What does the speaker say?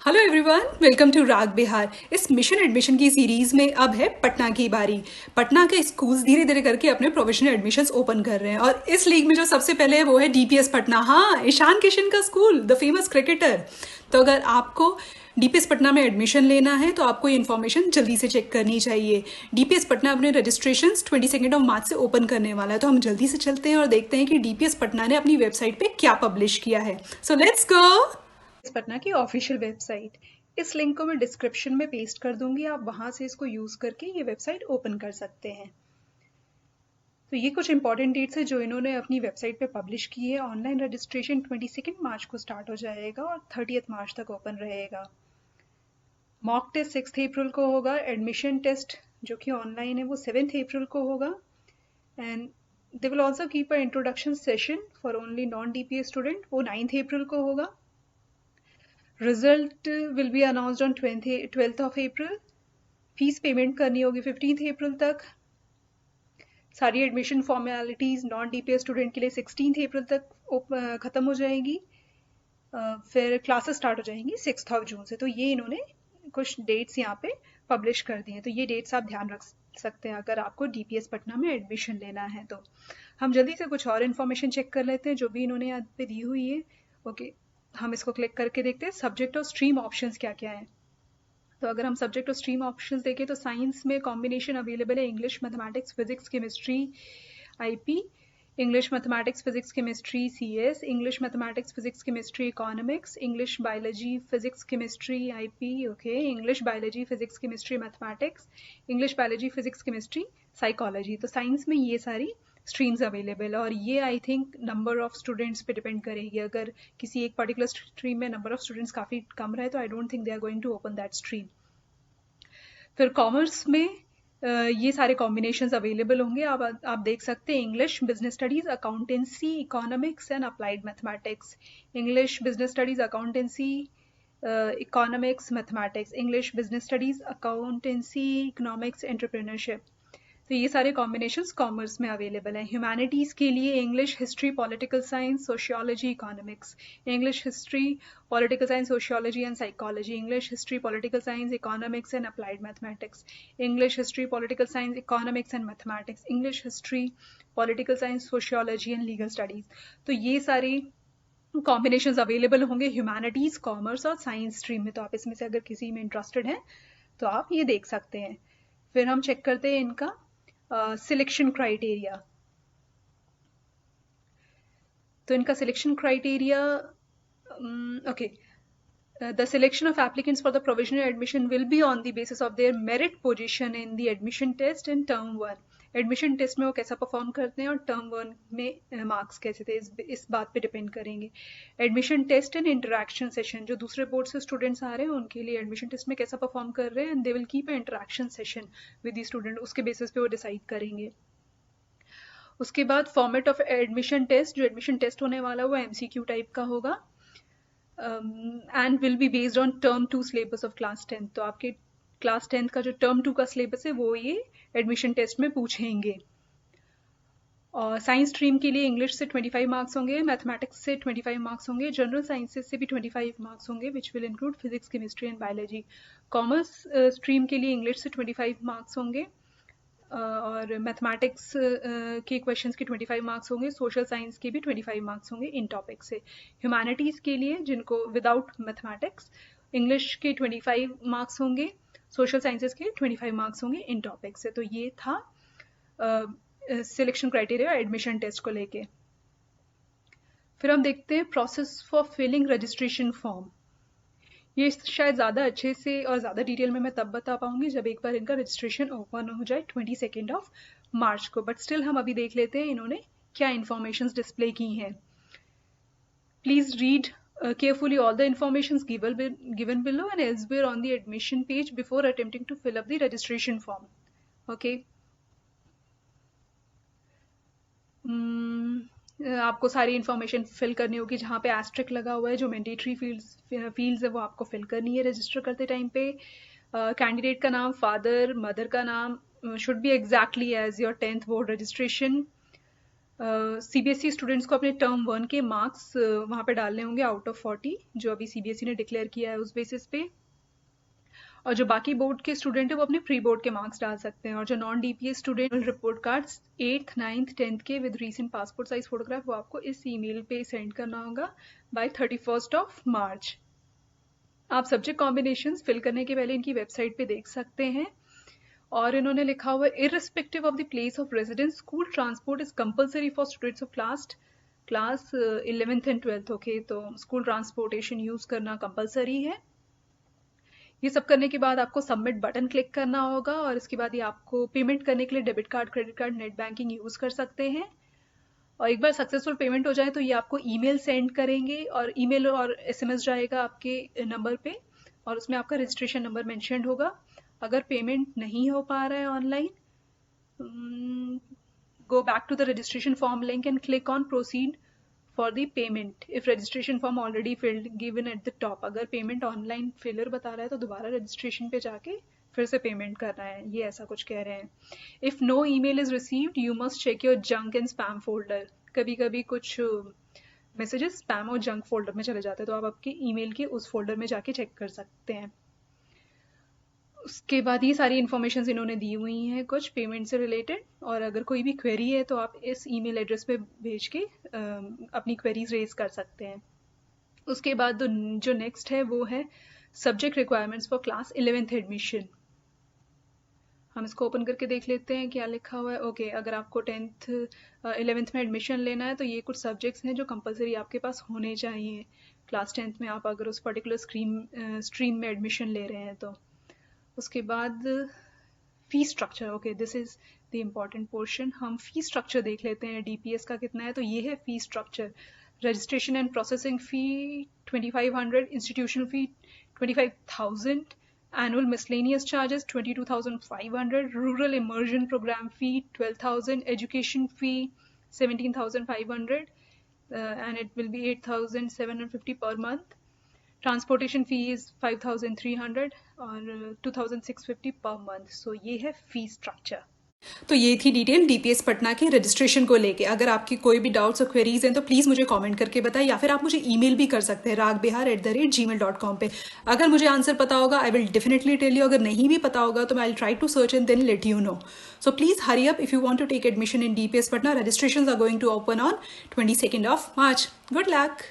Hello everyone, welcome to राग बिहार। इस mission admission की सीरीज में अब है पटना की बारी। पटना के स्कूल्स धीरे धीरे करके अपने प्रोविजनल एडमिशन्स ओपन कर रहे हैं और इस लीग में जो सबसे पहले है वो है डीपीएस पटना। हाँ, ईशान किशन का स्कूल, द फेमस क्रिकेटर। तो अगर आपको डीपीएस पटना में एडमिशन लेना है तो आपको ये इन्फॉर्मेशन जल्दी से चेक करनी चाहिए। डीपीएस पटना अपने रजिस्ट्रेशन 22 मार्च से ओपन करने वाला है, तो हम जल्दी से चलते हैं और देखते हैं कि डीपीएस पटना ने अपनी वेबसाइट पे क्या पब्लिश किया है। So let's go. पटना की ऑफिशियल वेबसाइट, इस लिंक को मैं डिस्क्रिप्शन में पेस्ट कर दूंगी। आप वहां से इसको यूज करके ये वेबसाइट ओपन कर सकते हैं। तो ये कुछ इंपॉर्टेंट डेट्स है जो इन्होंने अपनी वेबसाइट पे पब्लिश की है। ऑनलाइन रजिस्ट्रेशन 22 मार्च को स्टार्ट हो जाएगा और 30 मार्च तक ओपन रहेगा। मॉक टेस्ट 6 अप्रैल को होगा। एडमिशन टेस्ट जो कि ऑनलाइन है वो 7 अप्रैल को होगा। And they will also keep a introduction session for only non DPS student, वो 9 अप्रैल को होगा। Result will be announced on 12th of April. Fees payment करनी होगी 15 अप्रैल तक। सारी admission formalities non DPS student के लिए 16 अप्रैल तक खत्म हो जाएगी। फिर क्लासेस स्टार्ट हो जाएंगी 6 जून से। तो ये इन्होंने कुछ डेट्स यहाँ पे पब्लिश कर दिए हैं, तो ये डेट्स आप ध्यान रख सकते हैं अगर आपको डीपीएस पटना में एडमिशन लेना है। तो हम जल्दी से कुछ और इन्फॉर्मेशन चेक कर लेते हैं जो भी इन्होंने यहाँ पे दी हुई है। ओके, हम इसको क्लिक करके देखते हैं सब्जेक्ट और स्ट्रीम ऑप्शंस क्या क्या है। तो अगर हम सब्जेक्ट और स्ट्रीम ऑप्शंस देखें तो साइंस में कॉम्बिनेशन अवेलेबल है English, mathematics, physics, chemistry, IP, English, mathematics, physics, chemistry, CS, English, mathematics, physics, chemistry, economics, English, biology, physics, chemistry, IP, okay, English, biology, physics, chemistry, mathematics, English, biology, physics, chemistry, psychology. तो science में ये सारी streams available है और ये I think number of students पे depend करेगी। अगर किसी एक पर्टिकुलर स्ट्रीम में नंबर ऑफ स्टूडेंट्स काफ़ी कम रहे तो I don't think they are going to open that stream. फिर कॉमर्स में ये सारे कॉम्बिनेशंस अवेलेबल होंगे। आप देख सकते हैं English, business studies, accountancy, economics and applied mathematics. English, business studies, accountancy, economics, mathematics, English, business studies, accountancy, economics, entrepreneurship. तो ये सारे कॉम्बिनेशंस कॉमर्स में अवेलेबल हैं। ह्यूमैनिटीज़ के लिए English, history, political science, sociology, economics. English, history, political science, sociology and psychology. English, history, political science, economics and applied mathematics. English, history, political science, economics and mathematics. English, history, political science, sociology and legal studies. तो ये सारी combinations available होंगे humanities, commerce और science stream में। तो आप इसमें से अगर किसी में इंटरेस्टेड हैं तो आप ये देख सकते हैं। फिर हम चेक करते हैं इनका सिलेक्शन क्राइटेरिया। तो इनका selection criteria, okay, the selection of applicants for the provisional admission will be on the basis of their merit position in the admission test in term 1। Admission test में वो कैसा perform करते हैं और term 1 में marks कैसे थे, इस बात पे डिपेंड करेंगे। Admission test and interaction session, जो दूसरे बोर्ड से स्टूडेंट्स आ रहे हैं उनके लिए एडमिशन टेस्ट में कैसा परफॉर्म कर रहे हैं, and they will keep a interaction session with the student, उसके बेसिस पे वो डिसाइड करेंगे। उसके बाद फॉर्मेट ऑफ एडमिशन टेस्ट, जो एडमिशन टेस्ट होने वाला है वो एमसीक्यू टाइप का होगा and will be based on term 2 syllabus of class 10। तो आपके क्लास 10 का जो टर्म 2 का सिलेबस है वो ये एडमिशन टेस्ट में पूछेंगे। और साइंस स्ट्रीम के लिए इंग्लिश से 25 मार्क्स होंगे, मैथमेटिक्स से 25 मार्क्स होंगे, जनरल साइंसेज से भी 25 मार्क्स होंगे which will include physics, chemistry and biology. Commerce stream के लिए इंग्लिश से 25 मार्क्स होंगे और मैथमेटिक्स के क्वेश्चंस के 25 मार्क्स होंगे, सोशल साइंस के भी 25 मार्क्स होंगे इन टॉपिक से। ह्यूमैनिटीज़ के लिए जिनको विदाउट मैथमेटिक्स, इंग्लिश के 25 मार्क्स होंगे, सोशल साइंसेज के 25 मार्क्स होंगे इन टॉपिक से। तो ये था सिलेक्शन क्राइटेरिया एडमिशन टेस्ट को लेके। फिर हम देखते हैं process for filling registration form. ये शायद ज़्यादा अच्छे से और ज़्यादा डिटेल में मैं तब बता पाऊंगी जब एक बार इनका रजिस्ट्रेशन ओपन हो जाए 22 ऑफ मार्च को, बट स्टिल हम अभी देख लेते हैं इन्होंने क्या इन्फॉर्मेशन डिस्प्ले की हैं। Please read carefully all the informations given below and elsewhere on the admission page before attempting to fill up the registration form. Okay. आपको सारी इन्फॉर्मेशन फिल करनी होगी। जहाँ पे एस्ट्रिक लगा हुआ है, जो मैंडेटरी फील्ड्स है वो आपको फिल करनी है रजिस्टर करते टाइम पे। कैंडिडेट का नाम, फादर मदर का नाम should be exactly as your 10th board registration. CBSE students को अपने टर्म 1 के मार्क्स वहाँ पे डालने होंगे आउट ऑफ 40, जो अभी CBSE ने डिक्लेयर किया है उस बेसिस पे। और जो बाकी बोर्ड के स्टूडेंट है वो अपने प्री बोर्ड के मार्क्स डाल सकते हैं। और जो non DPS student report cards 8th 9th 10th के with recent passport size photograph वो आपको इस ईमेल पे सेंड करना होगा बाय 31st of March। आप सब्जेक्ट कॉम्बिनेशंस फिल करने के पहले इनकी वेबसाइट पे देख सकते हैं। और इन्होंने लिखा हुआ है irrespective of the place of residence school transport is compulsory for students of class 11th and 12th। Okay, तो स्कूल ट्रांसपोर्टेशन यूज करना कंपलसरी है। ये सब करने के बाद आपको सबमिट बटन क्लिक करना होगा और इसके बाद ये आपको पेमेंट करने के लिए debit card, credit card, net banking use कर सकते हैं। और एक बार सक्सेसफुल पेमेंट हो जाए तो ये आपको ईमेल सेंड करेंगे और ईमेल और SMS जाएगा आपके नंबर पे और उसमें आपका रजिस्ट्रेशन नंबर मेंशन्ड होगा। अगर पेमेंट नहीं हो पा रहा है online, go back to the registration form link and click on proceed for the payment if registration form already filled given at the top। अगर पेमेंट ऑनलाइन फेलियर बता रहा है तो दोबारा रजिस्ट्रेशन पे जाके फिर से पेमेंट करना है, ये ऐसा कुछ कह रहे हैं। If no email is received you must check your junk and spam folder. कभी कभी कुछ मैसेजेस स्पैम और जंक फोल्डर में चले जाते हैं, तो आप आपके ईमेल के उस फोल्डर में जाके चेक कर सकते हैं। उसके बाद ये सारी इन्फॉर्मेशन इन्होंने दी हुई हैं कुछ पेमेंट से रिलेटेड, और अगर कोई भी क्वेरी है तो आप इस ईमेल एड्रेस पे भेज के अपनी क्वेरीज रेज कर सकते हैं। उसके बाद जो नेक्स्ट है वो है subject requirements for class 11th admission. हम इसको ओपन करके देख लेते हैं क्या लिखा हुआ है। ओके, अगर आपको 10th 11th में एडमिशन लेना है तो ये कुछ सब्जेक्ट्स हैं जो कंपलसरी आपके पास होने चाहिए क्लास 10th में, आप अगर उस पर्टिकुलर स्ट्रीम में एडमिशन ले रहे हैं तो। उसके बाद fee structure. Okay, this is the important portion. हम फी स्ट्रक्चर देख लेते हैं DPS का कितना है। तो ये है fee structure. Registration and processing fee 2500, institutional fee 25,000, annual miscellaneous charges 22,500, rural immersion program fee 12,000, education fee 17,500, and it will be 8,750 per month. Transportation fee is 5,300 और 2,650 per month। So ये है fee structure। तो ये थी detail DPS Patna के registration को लेके। अगर आपकी कोई भी डाउट्स और क्वेरीज हैं तो प्लीज़ मुझे कमेंट करके बताएं, या फिर आप मुझे ईमेल भी कर सकते हैं ragbihar@gmail.com पे। अगर मुझे आंसर पता होगा I will definitely tell you, अगर नहीं भी पता होगा तो I try to search and then let you know. So please hurry up if you want to take admission in DPS Patna. Registrations are going to open on 22nd of March। Good luck.